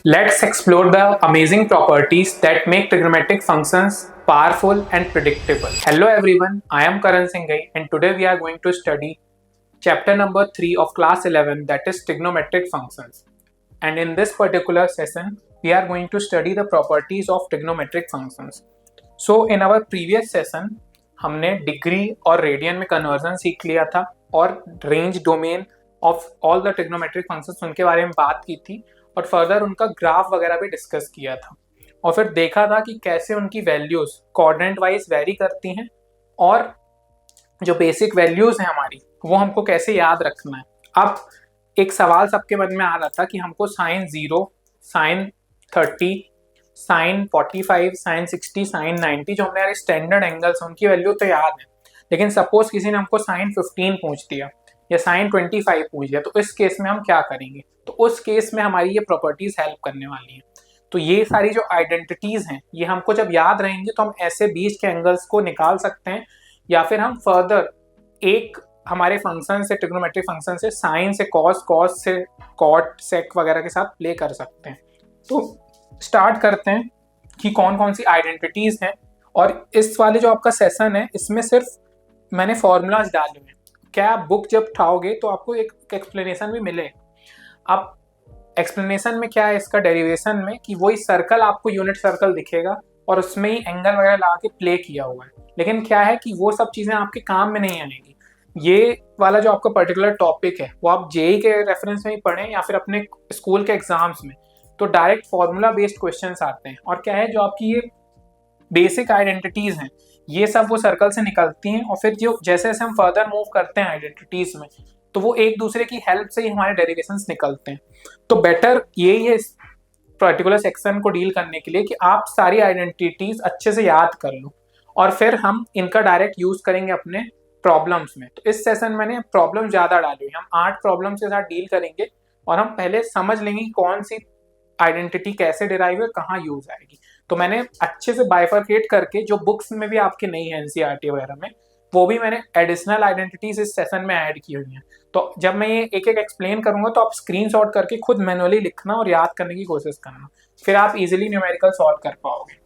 Let's explore the amazing properties that make trigonometric functions powerful and predictable. Hello everyone, I am Karan Singhai and today we are going to study chapter number 3 of class 11, that is trigonometric functions. And in this particular session, we are going to study the properties of trigonometric functions. So in our previous session, हमने degree और radian में conversion सीख लिया था और range domain of all the trigonometric functions उनके बारे में बात की थी और फर्दर उनका ग्राफ वगैरह भी डिस्कस किया था और फिर देखा था कि कैसे उनकी वैल्यूज कोऑर्डिनेट वाइज वेरी करती हैं और जो बेसिक वैल्यूज हैं हमारी वो हमको कैसे याद रखना है। अब एक सवाल सबके मन में आ रहा था कि हमको sine 0, sine 30, sine 45, sine 60, sine 90 जो हमारे स्टैंडर्ड एंगल्स उनकी वैल्यू तो याद है, लेकिन सपोज किसी ने हमको साइन 15 पूछ दिया या साइन 25 पूछ दिया तो इस केस में हम क्या करेंगे। तो उस केस में हमारी ये प्रॉपर्टीज हेल्प करने वाली हैं। तो ये सारी जो आइडेंटिटीज हैं ये हमको जब याद रहेंगे तो हम ऐसे बीच के एंगल्स को निकाल सकते हैं या फिर हम फर्दर एक हमारे फंक्शन से ट्रिग्नोमेट्रिक फंक्शन से साइन से कॉस, कॉस से कॉट, सेक वगैरह के साथ प्ले कर सकते हैं। तो स्टार्ट करते हैं कि कौन कौन सी आइडेंटिटीज हैं और इस वाले जो आपका सेशन है इसमें सिर्फ मैंने फॉर्मूलाज डाले हैं। क्या आप बुक जब उठाओगे तो आपको एक एक्सप्लेनेशन भी मिलेगा। अब एक्सप्लेनेशन में क्या है इसका डेरिवेशन में कि वही सर्कल आपको यूनिट सर्कल दिखेगा और उसमें ही एंगल वगैरह लगा के प्ले किया हुआ है, लेकिन क्या है कि वो सब चीज़ें आपके काम में नहीं आएंगी। ये वाला जो आपका पर्टिकुलर टॉपिक है वो आप जेई के रेफरेंस में ही पढ़ें या फिर अपने स्कूल के एग्जाम्स में, तो डायरेक्ट फॉर्मूला बेस्ड क्वेश्चंस आते हैं। और क्या है जो आपकी ये बेसिक आइडेंटिटीज हैं ये सब वो सर्कल से निकलती हैं और फिर जो जैसे जैसे हम फर्दर मूव करते हैं आइडेंटिटीज में तो वो एक दूसरे की हेल्प से ही हमारे डेरिवेशंस निकलते हैं। तो बेटर यही है इस पर्टिकुलर सेक्शन को डील करने के लिए कि आप सारी आइडेंटिटीज अच्छे से याद कर लो और फिर हम इनका डायरेक्ट यूज करेंगे अपने प्रॉब्लम्स में। तो इस सेशन में मैंने प्रॉब्लम ज़्यादा डाली, हम 8 प्रॉब्लम्स के साथ डील करेंगे और हम पहले समझ लेंगे कौन सी आइडेंटिटी कैसे डिराइव है, कहाँ यूज आएगी। तो मैंने अच्छे से बाइफरकेट करके जो बुक्स में भी आपके नहीं है एनसीईआरटी वगैरह में, वो भी मैंने एडिशनल आइडेंटिटीज इस सेशन में ऐड की हुई हैं। तो जब मैं ये एक एक एक्सप्लेन करूंगा तो आप स्क्रीनशॉट करके खुद मैनुअली लिखना और याद करने की कोशिश करना, फिर आप इजीली न्यूमेरिकल सॉल्व कर पाओगे।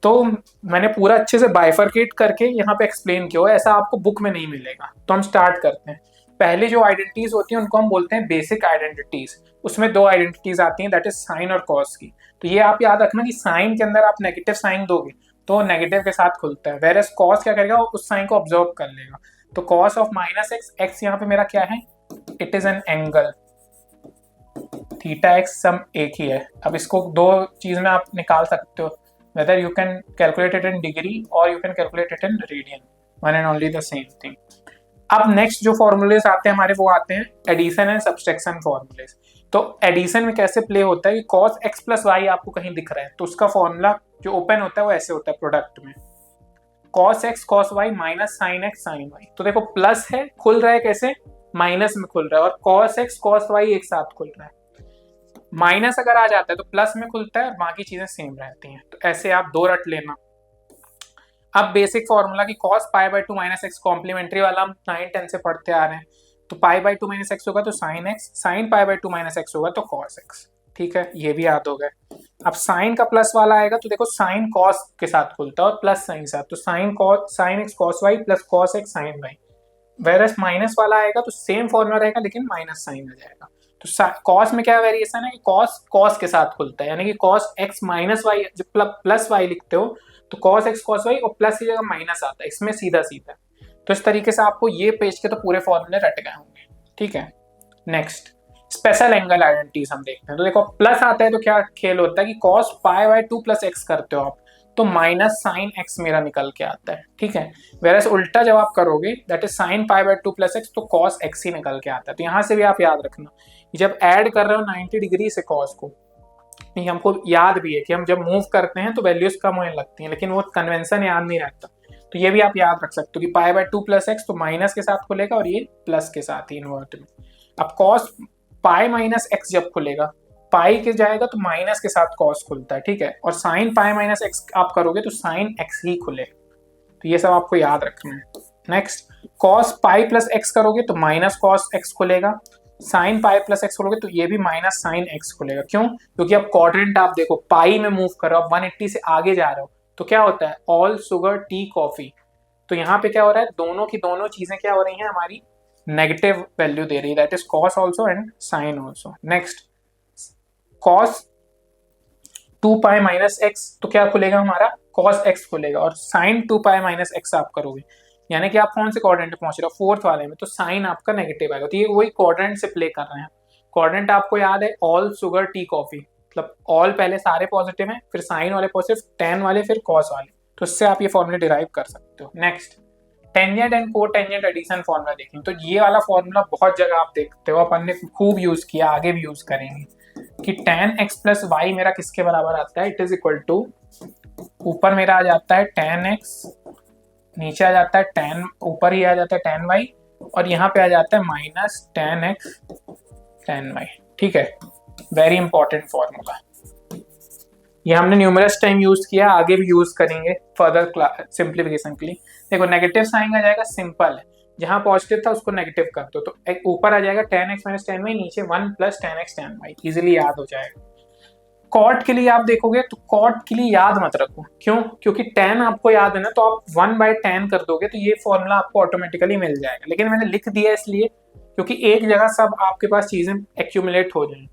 तो मैंने पूरा अच्छे से बाइफरकेट करके यहाँ पे एक्सप्लेन किया है, ऐसा आपको बुक में नहीं मिलेगा। तो हम स्टार्ट करते हैं। पहले जो आइडेंटिटीज होती हैं उनको हम बोलते हैं बेसिक आइडेंटिटीज। उसमें 2 आइडेंटिटीज आती हैं, दैट इज साइन और कॉस की। तो ये आप याद रखना कि साइन के अंदर आप नेगेटिव साइन दोगे तो नेगेटिव के साथ खुलता है, वेरएस कॉस क्या करेगा, उस साइन को ऑब्जर्व कर लेगा। तो कॉस ऑफ -x, x यहाँ पे मेरा क्या है, it is an angle, theta x सम एक ही है। अब इसको 2 चीज में आप निकाल सकते हो, whether you can calculate it in degree or you can calculate it in radian, one and only the same thing। अब नेक्स्ट जो फॉर्मूलेस आते हैं हमारे वो आते हैं एडिशन एंड सब्सट्रैक्शन फॉर्मूलेस। तो एडिशन में कैसे प्ले होता है कि cos x प्लस वाई आपको कहीं दिख रहा है तो उसका फॉर्मूला जो ओपन होता है वो ऐसे होता है प्रोडक्ट में, cos x cos y minus sine x sine y। तो देखो प्लस है, खुल रहा है कैसे, माइनस में खुल रहा है और cos x cos y एक साथ खुल रहा है। माइनस अगर आ जाता है तो प्लस में खुलता है और बाकी चीजें सेम रहती हैं। तो ऐसे आप 2 रट लेना। अब बेसिक फॉर्मूला की cos π/2 - x कॉम्प्लीमेंट्री वाला हम 9-10 से पढ़ते आ रहे हैं। तो π/2 - x होगा तो sin x, sin π/2 - x होगा तो cos x। ठीक है, ये भी याद हो गए। अब साइन का प्लस वाला आएगा तो देखो साइन cos के साथ खुलता है और प्लस साइन साथ, तो sin x cos y plus cos x sin y। Versus minus वाला आएगा तो सेम फॉर्मूला रहेगा लेकिन माइनस साइन आ जाएगा। तो कॉस में क्या वेरिएशन है कि कॉस के साथ खुलता है, यानी कि cos x माइनस वाई जब प्लस वाई लिखते हो तो cos x cos y और प्लस की जगह माइनस आता है, इसमें सीधा सीधा। तो इस तरीके से आपको ये पेज के तो पूरे फॉर्मूले रट गए होंगे। ठीक है, नेक्स्ट स्पेशल एंगल आइडेंटिटीज हम देखते हैं। तो देखो प्लस आता है तो क्या खेल होता है कि cos π/2 + x करते हो आप तो माइनस साइन x मेरा निकल के आता है। ठीक है, वेरस उल्टा जब आप करोगे दैट इज साइन π/2 + x तो cos x ही निकल के आता है। तो यहाँ से भी आप याद रखना जब ऐड कर रहे हो 90 डिग्री से cos को, नहीं हमको याद भी है कि हम जब मूव करते हैं तो वैल्यूज कम होने लगती हैं, लेकिन वो कन्वेंशन याद नहीं रहता। तो ये भी आप याद रख सकते हो कि π/2 + x तो माइनस के साथ खुलेगा और ये प्लस के साथ ही इन्वर्ट में। अब cos π - x जब खुलेगा, पाई के जाएगा तो माइनस के साथ cos खुलता है। ठीक है, और sin π - x आप करोगे तो sin x ही खुलेगा। तो ये सब आपको याद रखना है। नेक्स्ट cos π + x करोगे तो माइनस cos x खुलेगा, साइन पाई प्लस एक्स खोलोगे तो ये भी माइनस साइन एक्स खुलेगा। क्यों? क्योंकि अब क्वाड्रेंट आप देखो, पाई में मूव कर रहे हो, 180 से आगे जा रहे हो, तो क्या होता है, ऑल शुगर टी कॉफी। तो यहाँ पे क्या हो रहा है, दोनों की दोनों चीजें क्या हो रही हैं हमारी, नेगेटिव वैल्यू दे रही है, that is cos also and sine also. Next cos 2 pi minus x, तो क्या खुलेगा हमारा, कॉस एक्स खुलेगा। और साइन 2 पाई माइनस एक्स आप करोगे, यानी कि आप कौन से क्वाड्रेंट में पहुंच रहे हो, फोर्थ वाले में, तो साइन आपका नेगेटिव आएगा। तो ये वही क्वाड्रेंट से प्ले कर रहे हैं। क्वाड्रेंट आपको याद है, ऑल शुगर टी कॉफी, मतलब ऑल पहले सारे पॉजिटिव हैं, फिर साइन वाले पॉजिटिव, टेन वाले, फिर कॉस वाले। तो इससे आप ये फॉर्मूले डिराइव कर सकते हो। नेक्स्ट टेंजेंट एंड को टेंजेंट एडिशन फॉर्मूला देखेंगे, तो ये वाला फॉर्मूला बहुत जगह आप देखते हो, अपन ने खूब यूज किया, आगे भी यूज करेंगे, कि tan x प्लस वाई मेरा किसके बराबर आता है, इट इज इक्वल टू, ऊपर मेरा आ जाता है tan x, नीचे आ जाता है tan, ऊपर ही आ जाता है tan y, और यहाँ पे आ जाता है minus tan x tan y। ठीक है, वेरी इंपॉर्टेंट फॉर्मूला, ये हमने न्यूमरस टाइम यूज किया, आगे भी यूज करेंगे फर्दर सिंप्लीफिकेशन के लिए। देखो नेगेटिव साइन आ जाएगा, सिंपल है, जहां पॉजिटिव था उसको नेगेटिव कर दो, तो एक ऊपर आ जाएगा tan x minus tan y, नीचे 1 plus tan x tan y, easily याद हो जाएगा। कॉट के लिए आप देखोगे तो कॉट के लिए याद मत रखो, क्यों? क्योंकि tan आपको याद है ना, तो आप 1/tan कर दोगे तो ये फॉर्मूला आपको ऑटोमेटिकली मिल जाएगा। लेकिन मैंने लिख दिया इसलिए क्योंकि एक जगह सब आपके पास चीजें एक्यूमुलेट हो जाए।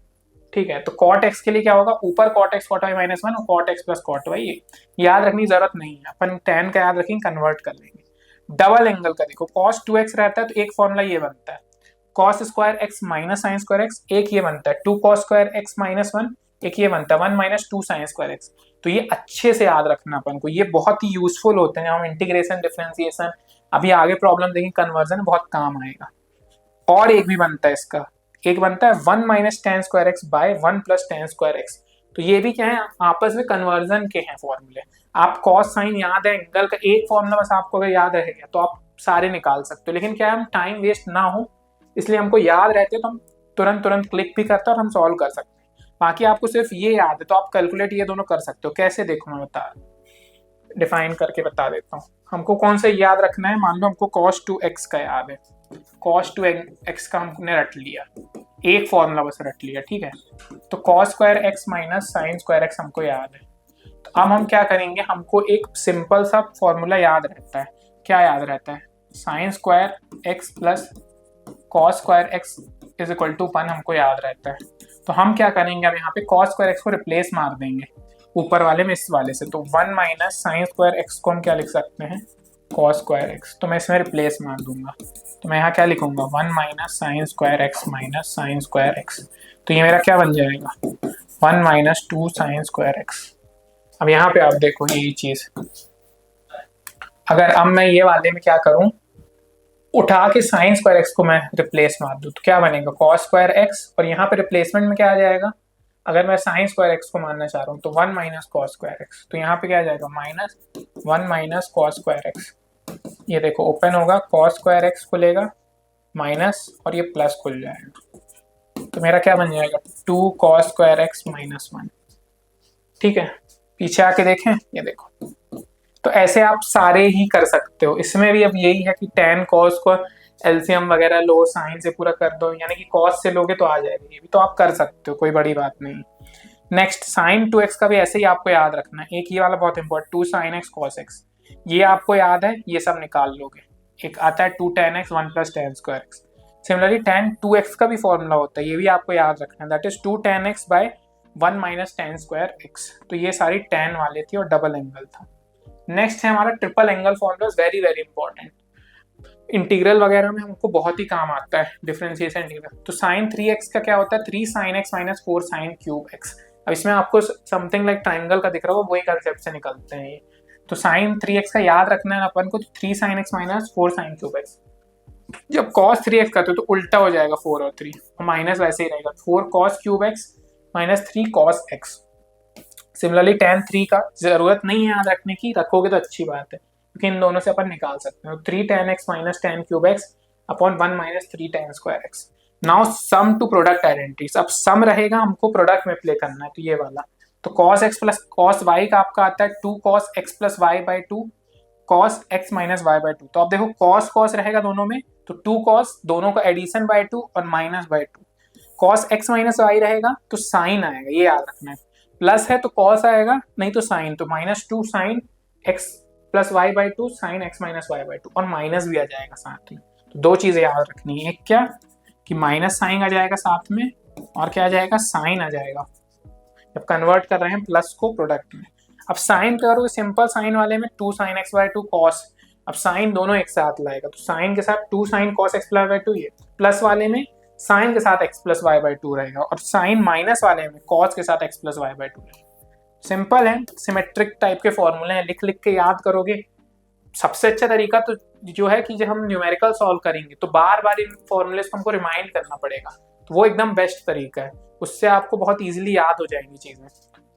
ठीक है, तो कॉट एक्स के लिए क्या होगा, ऊपर cot x cot y minus 1 और cot x plus cot y, याद रखने की जरूरत नहीं है, अपन tan का याद रखेंगे, कन्वर्ट कर लेंगे। डबल एंगल का देखो, cos 2x रहता है तो एक फॉर्मूला ये बनता है, cos square x minus sign square x, एक ये बनता है 2 cos स्क्वायर एक्स माइनस 1, एक ये बनता है 1 माइनस 2 साइन स्क्वायर एक्स। तो ये अच्छे से याद रखना अपन को, ये बहुत ही यूजफुल होते हैं जब हम इंटीग्रेशन डिफरेंशिएशन, अभी आगे प्रॉब्लम देखेंगे कन्वर्जन, बहुत काम आएगा। और एक भी बनता है इसका, एक बनता है 1 minus tan square x by 1 plus tan square x. तो ये भी क्या है, आपस में कन्वर्जन के हैं फॉर्मूले। आप कॉस साइन याद है, एंगल का एक फॉर्मूला बस आपको अगर याद रहेगा तो आप सारे निकाल सकते हो। लेकिन क्या है, हम टाइम वेस्ट ना हो इसलिए हमको याद रहते तो हम तुरंत तुरंत क्लिक भी करते हैं और हम सॉल्व कर सकते हैं। बाकी आपको सिर्फ ये याद है तो आप कैलकुलेट ये दोनों कर सकते हो। कैसे, देखो मैं बता डिफाइन करके बता देता हूँ। हमको कौन सा याद रखना है, मान लो हमको cos 2x का याद है, cos 2x का हमने रट लिया, एक फॉर्मूला बस रट लिया, ठीक है। तो cos square x minus sign square x हमको याद है। तो अब हम क्या करेंगे, हमको एक सिंपल सा फॉर्मूला याद रहता है। क्या याद रहता है, sine square x plus cos square x is equal to 1 हमको याद रहता है। तो हम क्या करेंगे, अब यहाँ पे कॉस स्क्वायर एक्स को रिप्लेस मार देंगे ऊपर वाले में इस वाले से, तो 1 माइनस साइन स्क्वायर एक्स को हम क्या लिख सकते हैं, कॉस स्क्वायर एक्स। तो मैं इसमें रिप्लेस मार दूंगा, तो मैं यहाँ क्या लिखूंगा, 1 minus sign square x minus sign square x. तो ये मेरा क्या बन जाएगा, 1 माइनस 2 साइन स्क्वायर एक्स। अब यहाँ पे आप देखो यही चीज, अगर अब मैं ये वाले में क्या करूं, उठा के साइन स्क्वायर एक्स को मैं रिप्लेस मार दूं तो क्या बनेगा, कॉस स्क्वायर एक्स, और यहाँ पे रिप्लेसमेंट में क्या आ जाएगा, अगर मैं साइन स्क्वायर एक्स को मानना चाह रहा हूँ तो 1 माइनस कॉस स्क्वायर एक्स। तो यहाँ पे क्या आ जाएगा, minus 1 minus cos square x. ये देखो ओपन होगा, कॉस स्क्वायर एक्स खुलेगा माइनस, और ये प्लस खुल जाएगा। तो मेरा क्या बन जाएगा, 2 कॉस स्क्वायर एक्स माइनस 1। ठीक है, पीछे आके देखें, ये देखो। तो ऐसे आप सारे ही कर सकते हो। इसमें भी अब यही है कि tan cos को एलसीएम वगैरह लो, साइन से पूरा कर दो, यानी कि cos से लोगे तो आ जाएगा, ये भी तो आप कर सकते हो, कोई बड़ी बात नहीं। नेक्स्ट साइन 2x का भी ऐसे ही आपको याद रखना है। एक ये वाला बहुत important, 2 sin x cos x, ये आपको याद है, ये सब निकाल लोगे। एक आता है 2 tan x 1 plus tan square x। Similarly tan 2x का भी फॉर्मूला होता है, ये भी आपको याद रखना है, that is 2 tan x by 1 minus tan square x। तो ये सारी tan वाले थी और डबल एंगल था। नेक्स्ट है हमारा triple angle formula, very very important, integral वगैरह में हमको बहुत ही काम आता है, डिफरेंशिएशन इंटीग्रल। तो साइन 3x का क्या होता है, 3 sin x minus 4 sin cube x। अब इसमें आपको समथिंग लाइक ट्राइंगल का दिख रहा होगा, वही कंसेप्ट से निकलते हैं ये। तो साइन 3x का याद रखना है अपन को, तो 3 sin x minus 4 sin cube x। जब cos 3x करते हो तो उल्टा हो जाएगा, 4 और 3, और माइनस वैसे ही रहेगा, 4 cos cube x minus 3 cos x। Similarly tan 3 का जरूरत नहीं है याद रखने की, रखोगे तो अच्छी बात है क्योंकि इन दोनों से अपन निकाल सकते हैं। 3 tan x minus tan cube x upon 1 minus 3 tan square x। Now sum to product identities, अब सम रहेगा हमको प्रोडक्ट में प्ले करना है, तो ये वाला। तो cos x plus cos y का आपका आता है 2 cos x plus y by 2 cos x minus y by 2। तो अब देखो cos cos रहेगा दोनों में, तो 2 कॉस, दोनों का एडिशन बाय 2 और minus by 2, cos x minus y रहेगा तो साइन आएगा, ये याद रखना है। प्लस है तो कॉस आएगा, नहीं तो साइन, तो -2 sine x plus y by 2 sine x minus y by 2, और माइनस भी आ जाएगा साथ में। तो दो चीजें याद रखनी है, एक क्या कि माइनस साइन आ जाएगा साथ में, और क्या आ जाएगा, साइन आ जाएगा जब कन्वर्ट कर रहे हैं प्लस को प्रोडक्ट में। अब साइन करोगे सिंपल, साइन वाले में 2 साइन एक्स बाय 2 कॉस, अब साइन दोनों एक साथ लाएगा तो साइन के साथ 2 sine cos x plus by 2, ये प्लस वाले में साइन के साथ एक्स प्लस वाई बाई 2 रहेगा, और साइन माइनस वाले में कॉस के साथ एक्स प्लस वाई बाई 2 रहेगा। सिंपल है, सिमेट्रिक टाइप के फॉर्मूले हैं, लिख लिख के याद करोगे। सबसे अच्छा तरीका तो जो है कि जब हम न्यूमेरिकल सॉल्व करेंगे तो बार बार इन फॉर्मूलेस को हमको रिमाइंड करना पड़ेगा, तो वो एकदम बेस्ट तरीका है, उससे आपको बहुत इजीली याद हो जाएंगी चीजें।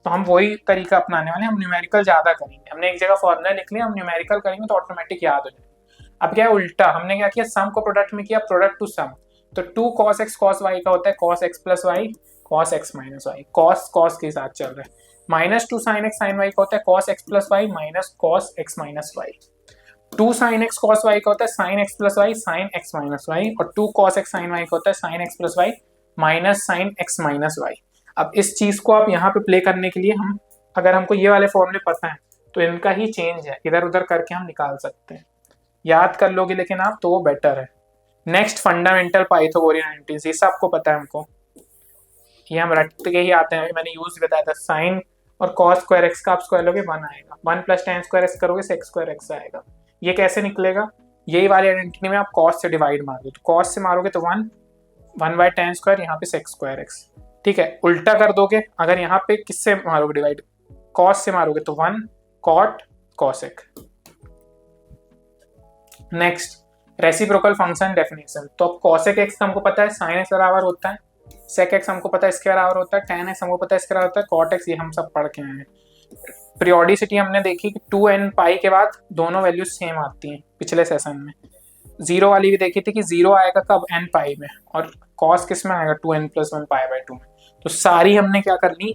तो हम वही तरीका अपनाने वाले हैं, हम न्यूमेरिकल ज्यादा करेंगे। हमने एक जगह फॉर्मूला लिख लिया, हम न्यूमेरिकल करेंगे तो ऑटोमेटिक याद हो जाएगा। अब क्या है उल्टा, हमने क्या किया, सम को प्रोडक्ट में किया, प्रोडक्ट टू सम, तो 2 cos x cos y का होता है cos x plus y cos x minus y, cos के साथ चल रहा है। -2 sin x sin y का होता है cos x plus y minus cos x minus y. 2 sin x cos y का होता है sin x plus y sin x minus y, और 2 cos x sin y का होता है sin x plus y minus sin x minus y. अब इस चीज को आप यहाँ पे प्ले करने के लिए हम, अगर हमको ये वाले फॉर्मूले पता है तो इनका ही चेंज है, इधर उधर करके हम निकाल सकते हैं। याद कर लोगे लेकिन आप तो वो बेटर है। नेक्स्ट फंडामेंटल पाइथागोरियन आइडेंटिटीज, ये सबको पता है हमको, ये हम रट के ही आते हैं, मैंने यूज बताया था। साइन और कॉस स्क्वायर एक्स का आप स्क्वायर लोगे 1 आएगा, 1 प्लस tan स्क्वायर एक्स करोगे सेक स्क्वायर एक्स आएगा। ये कैसे निकलेगा, यही वाली आइडेंटिटी में आप कॉस से डिवाइड मारोगे, तो कॉस से मारोगे तो 1 बाय tan स्क्वायर, यहाँ पे सेक स्क्वायर एक्स। ठीक है, उल्टा कर दोगे, अगर यहाँ पे किससे मारोगे डिवाइड, कॉस से मारोगे तो 1 cot cosec. Next reciprocal function definition, तो अब cosec x हमको पता है sin x बराबर होता है, sec x हमको पता है इसके बराबर होता है, tan x हमको पता है इसके बराबर होता है, cot x ये हम सब पढ़ के आए हैं। पीरियोडिसिटी हमने देखी कि 2n पाई के बाद दोनों वैल्यूज सेम आती हैं पिछले सेशन में। जीरो वाली भी देखी थी कि जीरो आएगा कब, n पाई में, और cos किस में आएगा 2n प्लस 1 पाई बाई 2 में। तो सारी हमने क्या कर ली,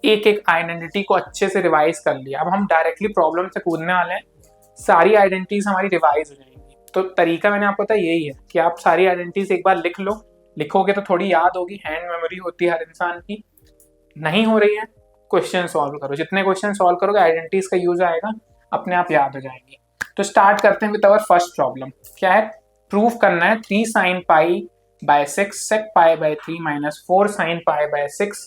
एक एक आइडेंटिटी को अच्छे से रिवाइज कर लिया। अब हम डायरेक्टली प्रॉब्लम से कूदने वाले हैं, सारी आइडेंटिटीज हमारी रिवाइज हो जाएंगी। तो तरीका मैंने आपको बताया यही है कि आप सारी आइडेंटिटीज एक बार लिख लो, लिखोगे तो थोड़ी याद होगी, हैंड मेमोरी होती है हर इंसान की। नहीं हो रही है, क्वेश्चन सॉल्व करो, जितने क्वेश्चन सॉल्व करोगे आइडेंटिटीज का यूज आएगा, अपने आप याद हो जाएंगी। तो स्टार्ट करते हैं विद आवर फर्स्ट प्रॉब्लम। क्या है, प्रूफ करना है 3 sin पाई बाय 6 sec पाई बाय 3 माइनस 4 sin पाई बाय 6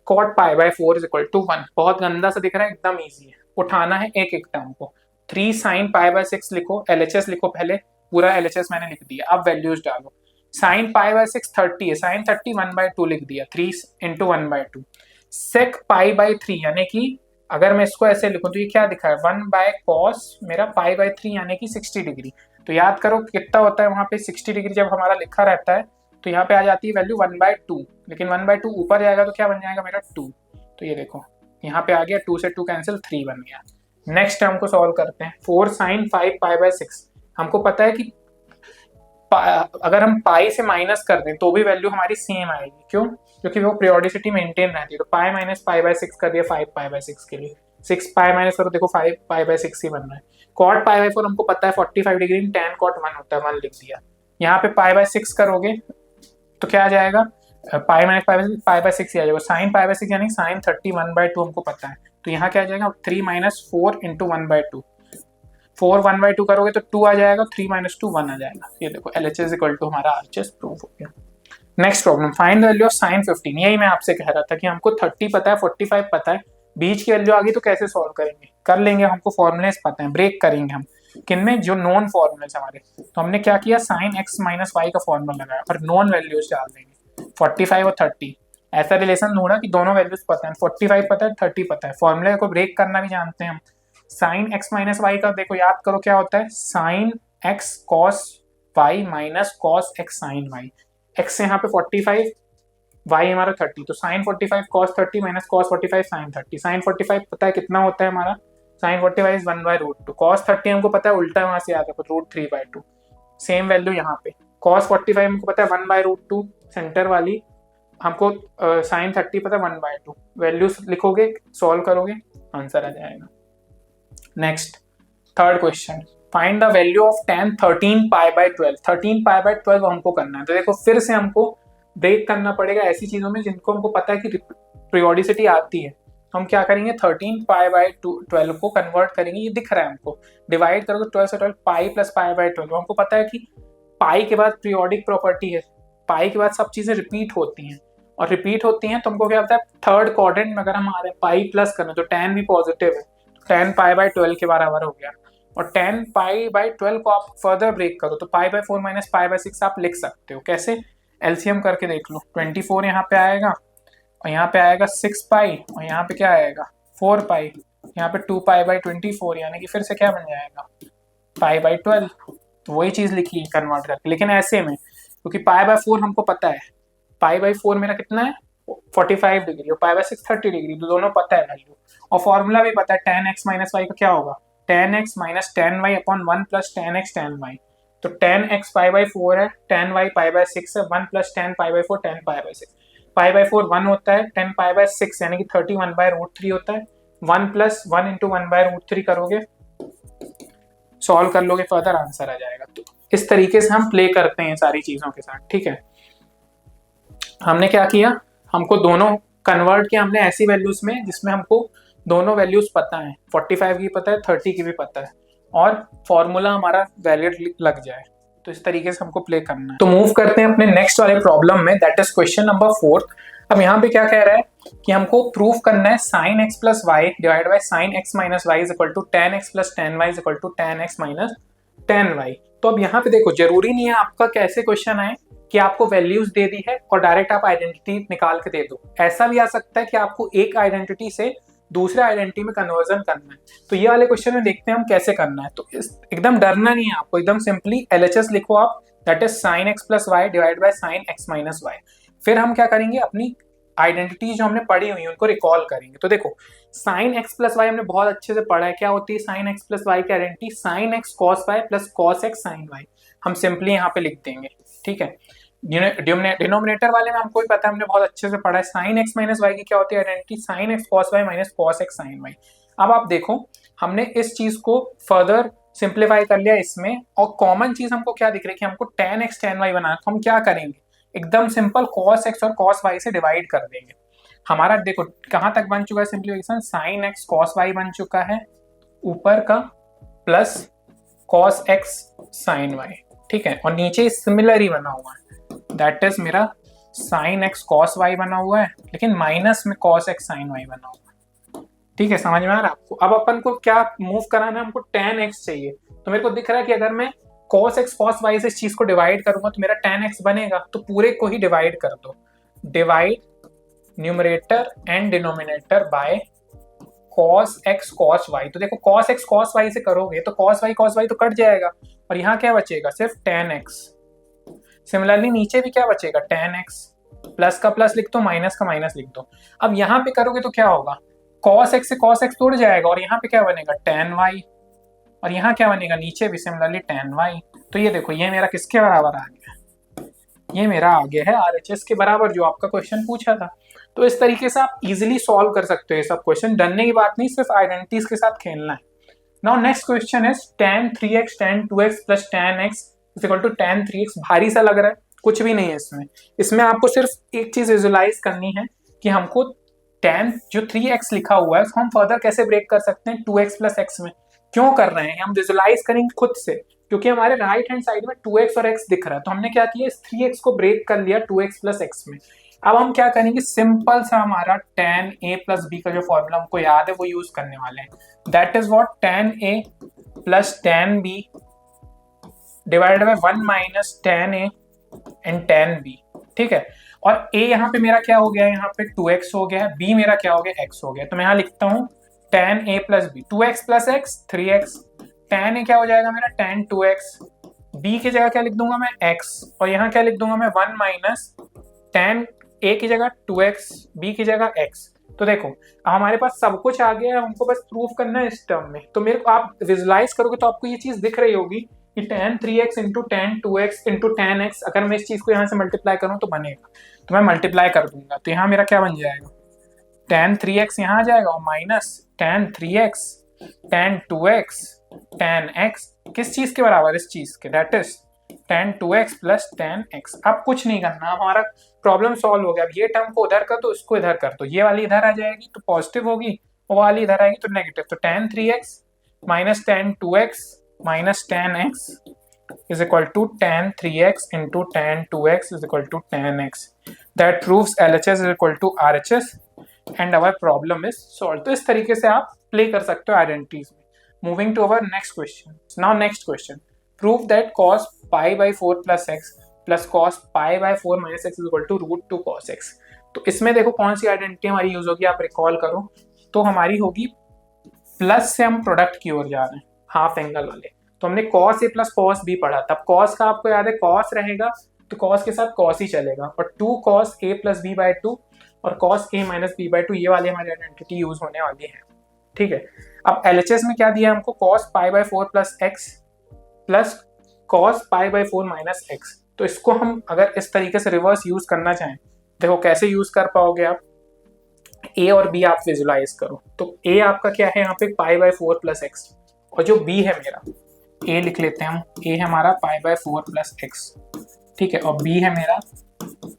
cot पाई बाय 4 इज इक्वल टू 1। बहुत गंदा सा दिख रहा है, एकदम ईजी है, उठाना है एक एक टर्म को। 3 sin पाई बाय 6 लिखो, LHS लिखो, पहले पूरा LHS मैंने लिख दिया, अब वैल्यूज डालो। sin पाई बाय 6 30 है, sin 30 1/2 लिख दिया, 3 into 1/2। sec पाई बाय 3 यानी कि अगर मैं इसको ऐसे लिखूं तो ये क्या दिखा है, 1 बाय cos मेरा पाई बाय 3 यानी कि 60 डिग्री। तो याद करो कितना होता है वहां पे 60 डिग्री, जब हमारा लिखा रहता है तो यहाँ पे आ जाती है वैल्यू 1/2, लेकिन 1/2 ऊपर जाएगा तो क्या बन जाएगा मेरा 2। तो ये देखो यहाँ पे आ गया, 2 से 2 कैंसिल, 3 बन गया। नेक्स्ट टर्म को सॉल्व करते हैं, 4 sin 5 पाई बाय 6। हमको पता है कि अगर हम पाई से माइनस कर दें तो भी वैल्यू हमारी सेम आएगी, क्यों, क्योंकि वो पीरियोडिसिटी मेंटेन रहती है। तो पाई माइनस पाई बाय 6 कर दिया 5 पाई बाय 6 के लिए, 6 पाई माइनस करो, देखो 5 पाई बाय 6 ही बन रहा है। कॉट पाई बाय 4 हमको पता है 45 डिग्री, tan कॉट 1 होता है, 1 लिख दिया। यहाँ पे पाई बाय 6 करोगे तो क्या आ जाएगा, पाई माइनस पाई बाय 6 ही आ जाएगा। साइन पाई बाय 6 यानी साइन 30 1/2 हमको पता है, तो यहाँ क्या आ जाएगा 3 माइनस 4 इंटू 1/2। 4 1/2 करोगे तो 2 आ जाएगा, 3 माइनस 2 1 आ जाएगा। ये देखो LHS इक्वल टू हमारा RHS प्रूफ हो गया। Next problem, find the value of sine 15। यही मैं आपसे कह रहा था कि हमको 30 पता है, 45 पता है, बीच की वैल्यू आ गई तो कैसे सॉल्व करेंगे, कर लेंगे, हमको फॉर्मुलेस पता है, ब्रेक करेंगे हम किनमें, जो नॉन फॉर्मुलेस हमारे। तो हमने क्या किया, साइन x माइनस वाई का फॉर्मूला लगाया और नॉन वैल्यूज डाल देंगे, 45 और 30। ऐसा रिलेशन ढूंढा कि दोनों वैल्यूज पता है, 45 पता है 30 पता है, फॉर्मूले को ब्रेक करना भी जानते हैं हम। साइन x माइनस वाई का देखो याद करो क्या होता है, sine x cos y minus cos x sine y. x यहाँ पे 45, y हमारा 30, तो sine 45 cos 30 minus cos 45 sine 30। Sine 45 पता है कितना होता है हमारा, साइन 45 इज 1/√2। कॉस 30 हमको पता है उल्टा वहां से आता है √3/2, सेम वैल्यू यहाँ पे। कॉस 45 हमको पता है 1/√2 सेंटर वाली, हमको साइन 30 पता है 1/2। वैल्यूज लिखोगे, सॉल्व करोगे, आंसर आ जाएगा। Next third question, find the value of tan 13 pi by 12। 13 pi by 12 हमको करना है। तो देखो फिर से हमको ब्रेक करना पड़ेगा ऐसी चीजों में जिनको हमको पता है कि पीरियोडिसिटी आती है। हम क्या करेंगे, 13 पाई बाय 12 को कन्वर्ट करेंगे, ये दिख रहा है हमको, डिवाइड करोगे 12 से 12, पाई प्लस पाई बाय 12। हमको पता है कि पाई के बाद पीरियोडिक प्रॉपर्टी है, पाई के बाद सब चीजें रिपीट होती हैं, और रिपीट होती हैं तो हमको क्या होता है, थर्ड क्वाड्रेंट में अगर हम आ रहे हैं पाई प्लस करना तो tan भी पॉजिटिव है, 10 पाई बाय 12 के बराबर हो गया। और 10 पाई बाय 12 को आप फर्दर ब्रेक करो तो पाई बाय 4 माइनस पाई बाय 6 आप लिख सकते हो। कैसे, एलसीएम करके देख लो, 24 यहाँ पे आएगा और यहाँ पे आएगा 6 पाई और यहाँ पे क्या आएगा 4 पाई, यहाँ पे 2 पाई बाय 24, यानी कि फिर से क्या बन जाएगा पाई बाय 12। तो वही चीज लिखी कन्वर्ट करके, लेकिन ऐसे में, क्योंकि पाई बाय 4 हमको पता है, पाई बाय 4 मेरा कितना है 45 डिग्री और पाई बाय 6 30 डिग्री, तो दोनों पता है वैल्यू, और फॉर्मूला भी पता है tan x माइनस वाई का क्या होगा, tan x minus tan y upon 1 plus tan x tan y। तो tan x पाई बाय 4 है, tan y पाई बाय 6 है, 1 plus tan pi by 4 tan pi by 6। Pi by 4 1 होता है, 10 पाई by 6 यानी कि 31 बाय रूट 3 होता है, 1 plus 1 into 1 by root 3 करोगे, सॉल्व कर लोगे, फर्दर आंसर आ जाएगा। तो इस तरीके से हम प्ले करते हैं सारी चीजों के साथ, ठीक है। हमने क्या किया, हमको दोनों कन्वर्ट किया हमने ऐसी वैल्यूज में जिसमें हमको दोनों वैल्यूज पता है, 45 की पता है, 30 की भी पता है, और फॉर्मूला हमारा वैलिड लग जाए। तो इस तरीके से हमको प्ले करना है। तो मूव करते हैं अपने नेक्स्ट वाले प्रॉब्लम में, दैट इज क्वेश्चन नंबर 4। अब यहाँ पे क्या कह रहा है कि हमको प्रूव करना है sin x plus y divide by sin x minus y is equal to tan x plus tan y is equal to tan x minus tan y। तो अब यहाँ पे देखो, जरूरी नहीं है आपका कैसे क्वेश्चन आए कि आपको वैल्यूज दे दी है और डायरेक्ट आप आइडेंटिटी निकाल के दे दो। ऐसा भी आ सकता है कि आपको एक आइडेंटिटी से दूसरे आइडेंटिटी में कन्वर्जन करना है। तो ये वाले क्वेश्चन में देखते हैं हम कैसे करना है। तो एकदम डरना नहीं है आपको, एकदम सिंपली LHS लिखो आप, that is sin x plus y divide by sin x minus y. फिर हम क्या करेंगे, अपनी आइडेंटिटी जो हमने पढ़ी हुई है उनको रिकॉल करेंगे। तो देखो sin x प्लस वाई हमने बहुत अच्छे से पढ़ा है, क्या होती है sin x प्लस वाई की identity, sin x cos y plus cos x sin y। हम सिंपली यहाँ पे लिख देंगे, ठीक है। डिनोमिनेटर वाले में हमको भी पता है, हमने बहुत अच्छे से पढ़ा है, sin x माइनस वाई की क्या होती है identity, sin x cos y minus cos x sin y। अब आप देखो हमने इस चीज को फर्दर सिंप्लीफाई कर लिया इसमें, और कॉमन चीज हमको क्या दिख रही है कि हमको tan x tan y बनाना, तो हम क्या करेंगे, एकदम सिंपल cos x और cos y से डिवाइड कर देंगे। हमारा देखो कहां तक बन चुका है simplification, sin x cos y बन चुका है ऊपर का, plus cos x sin y, ठीक है, और नीचे सिमिलर ही बना हुआ है, दैट इज मेरा sin x cos y बना हुआ है, लेकिन माइनस में cos x sin y बना हुआ है, ठीक है। समझ में आ रहा है आपको। अब अपन को क्या मूव कराना है, हमको tan x चाहिए। तो मेरे को दिख रहा है कि अगर मैं cos x cos y से इस चीज को डिवाइड करूंगा तो मेरा tan x बनेगा, तो पूरे को ही डिवाइड कर दो, divide numerator and denominator by cos x cos y। तो देखो cos x cos y से करोगे तो cos y तो कट जाएगा, और यहाँ क्या बचेगा, सिर्फ tan x। सिमिलरली नीचे भी क्या बचेगा, tan x, प्लस का प्लस लिख दो, माइनस का माइनस लिख दो। अब यहाँ पे करोगे तो क्या होगा, cos x से cos x तोड़ जाएगा, और यहाँ पे क्या बनेगा tan y, और यहाँ क्या बनेगा, नीचे भी सिमिलरली tan y। तो ये देखो ये मेरा किसके बराबर आ गया, ये मेरा आगे है RHS के बराबर, जो आपका क्वेश्चन पूछा था। तो इस तरीके से आप इजीली सॉल्व कर सकते हो ये सब क्वेश्चन, डरने की बात नहीं, सिर्फ आइडेंटिटीज के साथ खेलना है। Now next question is tan 3x tan 2x plus tan x is equal to tan 3x। भारी सा लग रहा है, कुछ भी नहीं है इसमें। इसमें आपको सिर्फ एक चीज विजुलाइज करनी है कि हमको tan जो 3x लिखा हुआ है उसको हम फर्दर कैसे ब्रेक कर सकते हैं 2x प्लस x में। क्यों कर रहे हैं हम, विजुलाइज करेंगे खुद से, क्योंकि हमारे राइट हैंड साइड में 2x और x दिख रहा है। तो हमने क्या किया, इस 3x को ब्रेक कर लिया 2x प्लस x में। अब हम क्या करेंगे, सिंपल सा हमारा tan a प्लस b का जो फॉर्मूला हमको याद है वो यूज करने वाले हैं, that is what, tan a plus tan b divided by 1 minus tan a and tan b, ठीक है। और a यहाँ पे मेरा क्या हो गया, यहाँ पे 2x हो गया, b मेरा क्या हो गया, x हो गया। तो मैं यहाँ लिखता हूँ tan a plus b, 2x plus x 3x, tan a क्या हो जाएगा मेरा tan 2x, b की जगह क्या लिख दूंगा मैं x, और यहाँ क्या लिख दूंगा मैं 1 माइनस tan a की जगह 2x, b की जगह x। तो देखो हमारे पास सब कुछ आ गया है, हमको बस प्रूफ करना है इस टर्म में। तो मेरे को आप विजुलाइज करोगे तो आपको ये चीज दिख रही होगी कि tan 3x into tan 2x into tan x, अगर मैं इस चीज को यहाँ से मल्टीप्लाई करूँ तो बनेगा। तो मैं मल्टीप्लाई कर दूंगा, तो यहाँ मेरा क्या बन जाएगा, tan 3x यहाँ आ जाएगा और minus tan 3x tan 2x tan x किस चीज के बराबर, इस चीज के, that is tan 2x plus tan x। अब कुछ नहीं करना, अब हमारा प्रॉब्लम सॉल्व हो गया। अब ये टर्म को उधर कर दो, इसको इधर कर दो, ये वाली इधर आ जाएगी तो पॉजिटिव होगी, वो वाली इधर आएगी तो नेगेटिव। तो tan 3x minus tan 2x minus tan x is equal to tan 3x into tan 2x is equal to tan x. That proves LHS is equal to RHS and our problem is solved. तो इस तरीके से आप play कर सकते हो identities में। Moving to our next question. Now next question. Prove that cos pi by 4 plus x plus cos pi by 4 minus x is equal to root 2 cos x. तो इसमें देखो कौन सी आइडेंटिटी हमारी यूज होगी, आप रिकॉल करो। तो हमारी होगी प्लस से हम प्रोडक्ट की ओर जा रहे हैं, हाफ एंगल वाले। तो हमने cos a plus cos b पढ़ा, तब cos का आपको याद है cos रहेगा तो cos के साथ cos ही चलेगा, और 2 cos a plus b by 2 और cos a minus b by 2 ये वाली हमारी आइडेंटिटी यूज होने वाली है। ठीक है, अब LHS में क्या दिया है हमको, cos pi by 4 plus x plus cos pi by 4 minus x। तो इसको हम अगर इस तरीके से रिवर्स यूज करना चाहें, देखो कैसे यूज कर पाओगे आप, a और b आप विजुलाइज करो। तो a आपका क्या है यहाँ पे पाई बाई 4 प्लस एक्स, और जो b है मेरा, a लिख लेते हैं हम, a है हमारा पाई बाई 4 प्लस एक्स, ठीक है, और b है मेरा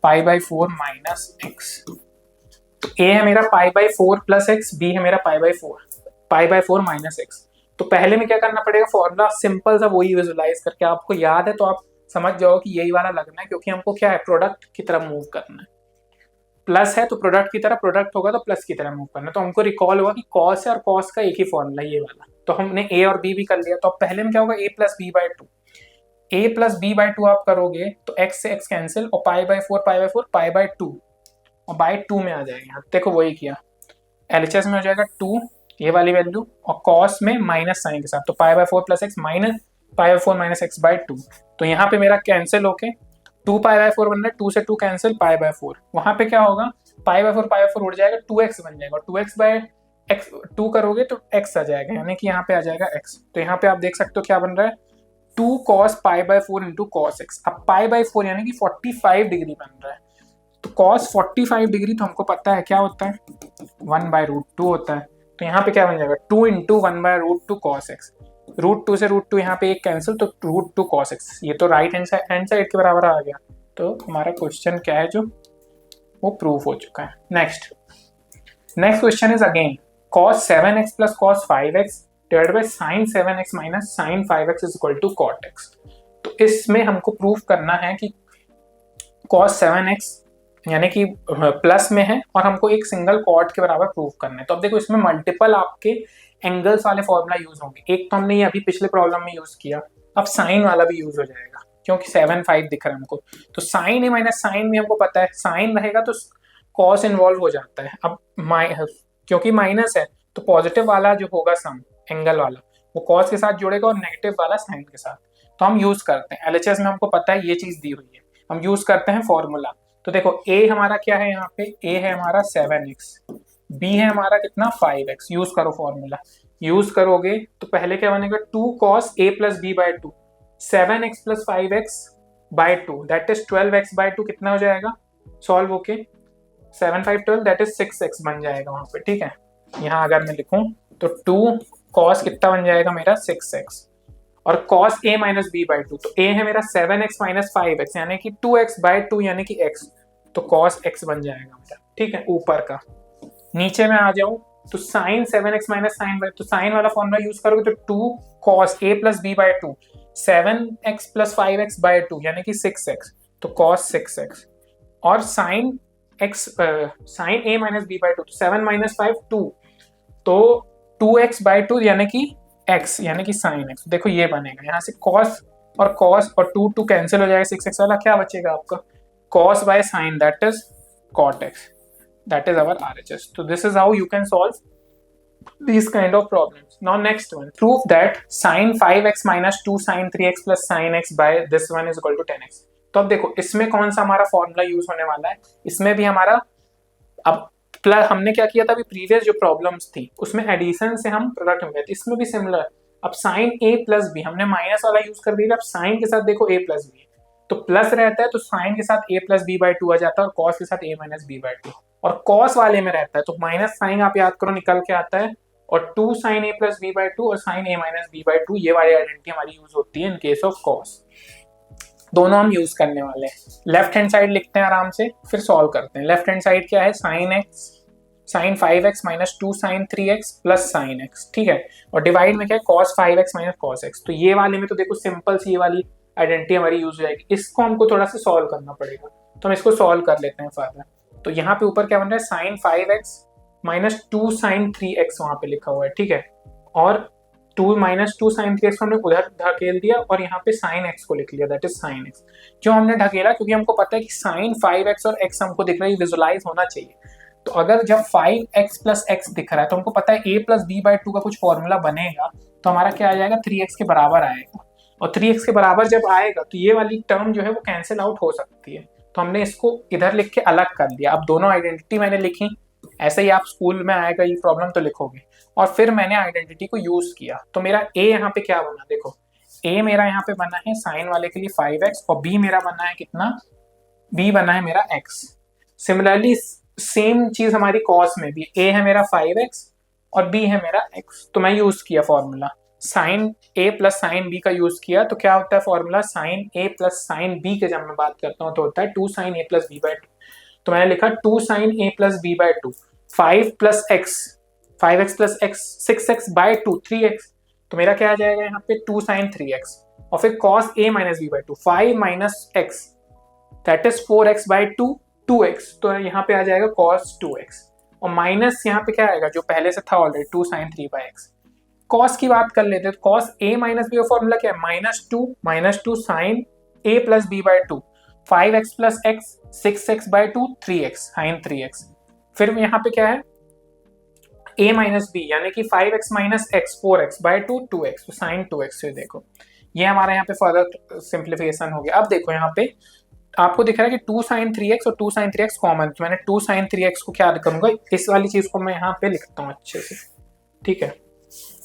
पाई बाई 4 माइनस एक्स। तो a है मेरा pi by 4 plus x, b है मेरा पाई बाई 4 माइनस एक्स। तो पहले में क्या करना पड़ेगा, फॉर्मूला सिंपल सा वही विजुलाइज करके, आपको याद है तो आप समझ जाओ कि यही वाला लगना है, क्योंकि हमको क्या है, प्रोडक्ट की तरफ मूव करना है। प्लस है तो प्रोडक्ट की तरह, प्रोडक्ट होगा तो प्लस की तरह मूव करना है। तो हमको रिकॉल हुआ कि कॉस है और कॉस का एक ही फॉर्मूला ये वाला, तो हमने a और b भी कर लिया। तो अब पहले में क्या होगा, a plus b by 2, a plus b by 2 आप करोगे तो x से x कैंसिल, और पाई बाई 4 पाई बाई 2 और बाई 2 में आ जाएगा। देखो वही किया, LHS में हो जाएगा 2 ये वाली वैल्यू, और कॉस में माइनस साइन के साथ, तो pi by 4 plus x minus pi by 4 minus x by 2। तो यहाँ पे मेरा कैंसिल होके 2 पाई बाई 4 बन रहा है, 2 से 2 कैंसिल, पाई बाई 4। वहाँ पे क्या होगा, पाई बाई 4 उड़ जाएगा, 2x बन जाएगा, 2x बाई एक्स 2 करोगे तो x आ जाएगा, यानी कि यहाँ पे आ जाएगा x। तो यहाँ पे आप देख सकते हो क्या बन रहा है, 2 cos pi by 4 into cos x. अब पाई बाई 4 यानी कि 45 डिग्री बन रहा है, तो cos 45 डिग्री तो हमको पता है क्या होता है, 1 बाई रूट 2 होता है। तो यहाँ पे क्या बन जाएगा, 2 into 1 by root 2 cos x. Root 2 से रूट 2 यहाँ पे एक कैंसिल, तो रूट 2 कॉस एक्स, ये तो राइट हैंड साइड के बराबर आ गया। तो हमारा क्वेश्चन क्या है जो वो प्रूफ हो चुका है। Next question is again cos 7x plus cos 5x divided by sin 7x minus sin 5x is equal to cot x। तो इसमें हमको प्रूफ करना है कि cos 7x यानी कि प्लस में है, और हमको एक सिंगल कॉट के बराबर प्रूफ करना है। तो अब देखो इसमें मल्टीपल आपके एंगल्स वाले फॉर्मूला यूज होंगे। एक तो हमने ये अभी पिछले प्रॉब्लम में यूज किया, अब साइन वाला भी यूज हो जाएगा, क्योंकि 7 5 दिख रहा है हमको। तो साइन है माइनस साइन भी हमको पता है, साइन रहेगा तो कॉस इन्वॉल्व हो जाता है। अब क्योंकि माइनस है तो पॉजिटिव वाला जो होगा सम एंगल वाला वो कॉस के साथ जुड़ेगा, और नेगेटिव वाला साइन के साथ। तो हम यूज करते हैं, LHS में हमको पता है ये चीज दी हुई है, हम यूज करते हैं फॉर्मूला। तो देखो a हमारा क्या है, यहाँ पे a है हमारा 7x, b है हमारा कितना 5x। यूज करो फॉर्मूला, यूज करोगे तो पहले क्या बनेगा, 2 cos a plus b by 2, 7x plus 5x by 2 that is 12x by 2 कितना हो जाएगा, सॉल्व होके 7 5 12 दैट इज 6x बन जाएगा वहां पे। ठीक है, यहाँ अगर मैं लिखूं तो 2 cos कितना बन जाएगा मेरा 6x, और cos a minus b by 2, तो a है मेरा 7x माइनस 5x यानी कि 2x बाई 2 यानी कि x, तो cos x बन जाएगा मेरा। ठीक है, ऊपर का। नीचे में आ जाऊं तो sin 7x minus sine by, तो साइन वाला फॉर्मूला यूज करोगे तो 2 cos a plus b by 2, 7x plus 5x by 2 यानी कि 6x, तो cos 6x, और sin a minus b by 2, तो 7 माइनस 5 2, तो 2x बाई 2 यानी कि x यानी कि sin x। देखो ये बनेगा, यहाँ से cos और 2 कैंसिल हो जाएगा, 6x वाला क्या बचेगा आपका, cos by sin that is cot x, that is our RHS। तो this is how you can solve these kind of problems. Now next one, prove that sin 5x minus 2 sin 3x plus sin x by this one is equal to 10x। तो अब देखो इसमें कौन सा हमारा formula use होने वाला है, इसमें भी हमारा, अब प्लस हमने क्या किया था अभी प्रीवियस जो प्रॉब्लम्स थी उसमें एडिशन से हम प्रोडक्ट में गए थे, इसमें भी सिमिलर। अब साइन a प्लस बी हमने माइनस वाला यूज कर दिया, अब साइन के साथ देखो a प्लस बी, तो प्लस रहता है तो साइन के साथ a प्लस बी बाई 2 आ जाता है, और कॉस के साथ a माइनस बी बाई 2, और कॉस वाले में रहता है तो माइनस साइन आप याद करो निकल के आता है और 2 sin a plus b by two और sin a minus b by two, ये वाली आइडेंटिटी हमारी यूज होती है इन केस ऑफ कॉस। दोनों हम यूज करने वाले हैं। लेफ्ट हैंड साइड लिखते हैं आराम से, फिर सॉल्व करते हैं। लेफ्ट हैंड साइड क्या है, sine 5x minus 2 sine 3x plus sine x, ठीक है। और डिवाइड में क्या है, cos 5x minus cos x। तो ये वाले में तो देखो सिंपल सी ये वाली आइडेंटिटी हमारी यूज हो जाएगी। इसको हमको थोड़ा सा सॉल्व करना पड़ेगा, तो हम इसको सॉल्व कर लेते हैं फर्दर। तो यहाँ पे ऊपर क्या बन रहा है, sine 5x minus 2 sine 3x वहां पे लिखा हुआ है, ठीक है। और 2 माइनस 2 साइन 3x को हमने उधर धकेल दिया और यहाँ पे साइन x को लिख लिया, दैट इज साइन x। क्यों हमने ढकेला, क्योंकि हमको पता है कि साइन 5x और x हमको दिख रहा है, विजुअलाइज होना चाहिए। तो अगर जब 5x प्लस x दिख रहा है तो हमको पता है a plus b by two का कुछ फॉर्मूला बनेगा, तो हमारा क्या आ जाएगा, 3x के बराबर आएगा। और 3x के बराबर जब आएगा तो ये वाली टर्म जो है वो कैंसिल आउट हो सकती है, तो हमने इसको इधर लिख के अलग कर दिया। अब दोनों आइडेंटिटी मैंने लिखी, ऐसे ही आप स्कूल में आएगा ये प्रॉब्लम तो लिखोगे। और फिर मैंने आइडेंटिटी को यूज किया, तो मेरा a यहाँ पे क्या बना, देखो a मेरा यहाँ पे बना है साइन वाले के लिए 5x और b मेरा बना है कितना, b बना है मेरा x। सिमिलरली सेम चीज हमारी कॉस में भी, a है मेरा 5x और b है मेरा x। तो मैं यूज किया formula sine a plus sine b का यूज किया, तो क्या होता है formula, sine a plus sine b के जब मैं बात करता हूँ तो होता है 2 sine a plus b by two. तो मैंने लिखा 2 sine a plus b by two, 5 plus x, 5x plus x 6x by two 3x। तो मेरा क्या आ जाएगा यहाँ पे 2 साइन 3x और फिर cos a minus b by two, 5 minus x that is 4x by two 2x। तो यहाँ पे आ जाएगा cos 2x और माइनस यहाँ पे क्या आएगा, जो पहले से था already 2 sine 3 by x। cos की बात कर लेते हैं, तो cos a माइनस b का फॉर्मूला क्या है, minus two sine a plus b by two, 5x plus x 6x by two 3x sine 3x। फिर यहाँ पे क्या है a माइनस b यानी कि 5x minus x 4x by two 2x, तो साइन 2x। से देखो ये हमारा यहाँ पे फर्दर सिंप्लीफिकेशन हो गया। अब देखो यहाँ पे आपको दिख रहा है कि 2 साइन 3x और 2 साइन 3x कॉमन, तो मैंने 2 साइन 3x को क्या करूंगा, इस वाली चीज को मैं यहाँ पे लिखता हूँ अच्छे से, ठीक है।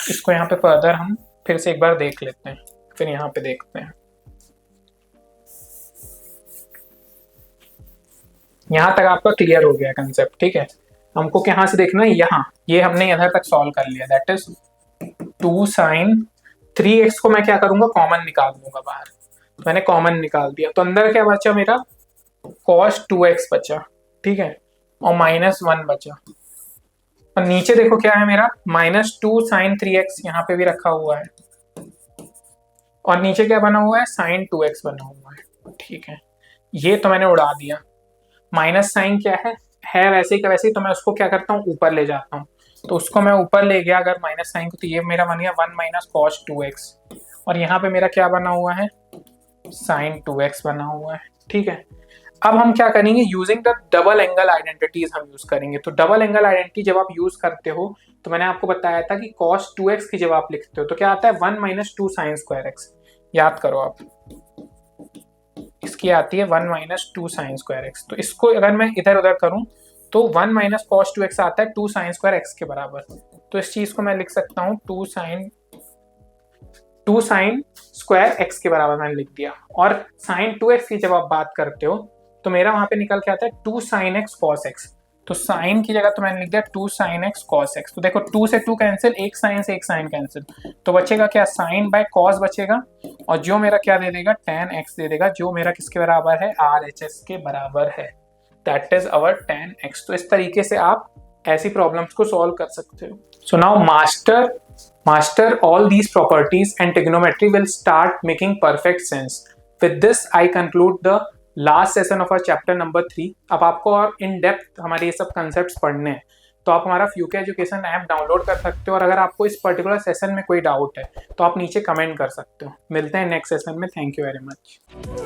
इसको यहाँ पे फर्दर हम फिर से एक बार देख लेते हैं, फिर यहाँ पे देखते हैं। यहाँ तक आपका क्लियर हो गया कंसेप्ट, ठीक है। हमको कहाँ से देखना है, यहाँ, ये हमने इधर तक सॉल्व कर लिया, दैट इज 2 साइन 3x को मैं क्या करूंगा, कॉमन निकाल दूंगा बाहर। मैंने कॉमन निकाल दिया, तो अंदर क्या बचा मेरा, cos 2x बचा, ठीक है, और माइनस 1 बचा। और नीचे देखो क्या है मेरा, माइनस 2 साइन 3x यहाँ पे भी रखा हुआ है और नीचे क्या बना हुआ है, साइन 2x बना हुआ है, ठीक है। ये तो मैंने उड़ा दिया। माइनस साइन क्या है वैसे ही का वैसे ही, तो मैं उसको क्या करता हूँ, ऊपर ले जाता हूँ। तो उसको मैं ऊपर ले गया अगर माइनस साइन को, तो ये मेरा बन गया 1 माइनस cos 2x और यहाँ पे मेरा क्या बना हुआ है, साइन 2x बना हुआ है, ठीक है। अब हम क्या करेंगे, using the double angle identities हम यूज करेंगे। तो डबल एंगल आइडेंटिटी जब आप यूज करते हो, तो मैंने आपको बताया था कि cos 2x की जब आप लिखते हो तो क्या आता है, 1 माइनस 2 साइन स्क्वायर x। याद करो आप, इसकी आती है 1 माइनस 2 साइन स्क्वायर x। तो इसको अगर मैं इधर उधर करूं तो 1 माइनस cos 2x आता है 2 साइन स्क्वायर x के बराबर। तो इस चीज को मैं लिख सकता हूँ 2 साइन स्क्वायर x के बराबर मैंने लिख दिया। और साइन 2x की जब आप बात करते हो तो मेरा वहां पे निकल के आता है 2 साइन x cos x। तो साइन की जगह तो मैंने लिख दिया 2 साइन x cos x। तो देखो 2 से 2 कैंसिल, एक साइन से एक साइन कैंसिल, तो बचेगा क्या, साइन बाय cos बचेगा और जो मेरा क्या दे देगा, tan x दे देगा, जो मेरा किसके बराबर है, RHS के बराबर है, that is our tan x। तो इस तरीके से आप ऐसी प्रॉब्लम्स को सॉल्व कर सकते हो। So now master all these properties and trigonometry will start making perfect sense. With this I conclude the last session of our chapter number 3। अब आपको और इन डेप्थ हमारे ये सब कंसेप्ट पढ़ने हैं, तो आप हमारा फ्यूके एजुकेशन ऐप डाउनलोड कर सकते हो और अगर आपको इस पर्टिकुलर सेशन में कोई डाउट है तो आप नीचे कमेंट कर सकते हो। मिलते हैं नेक्स्ट सेशन में। Thank you very much.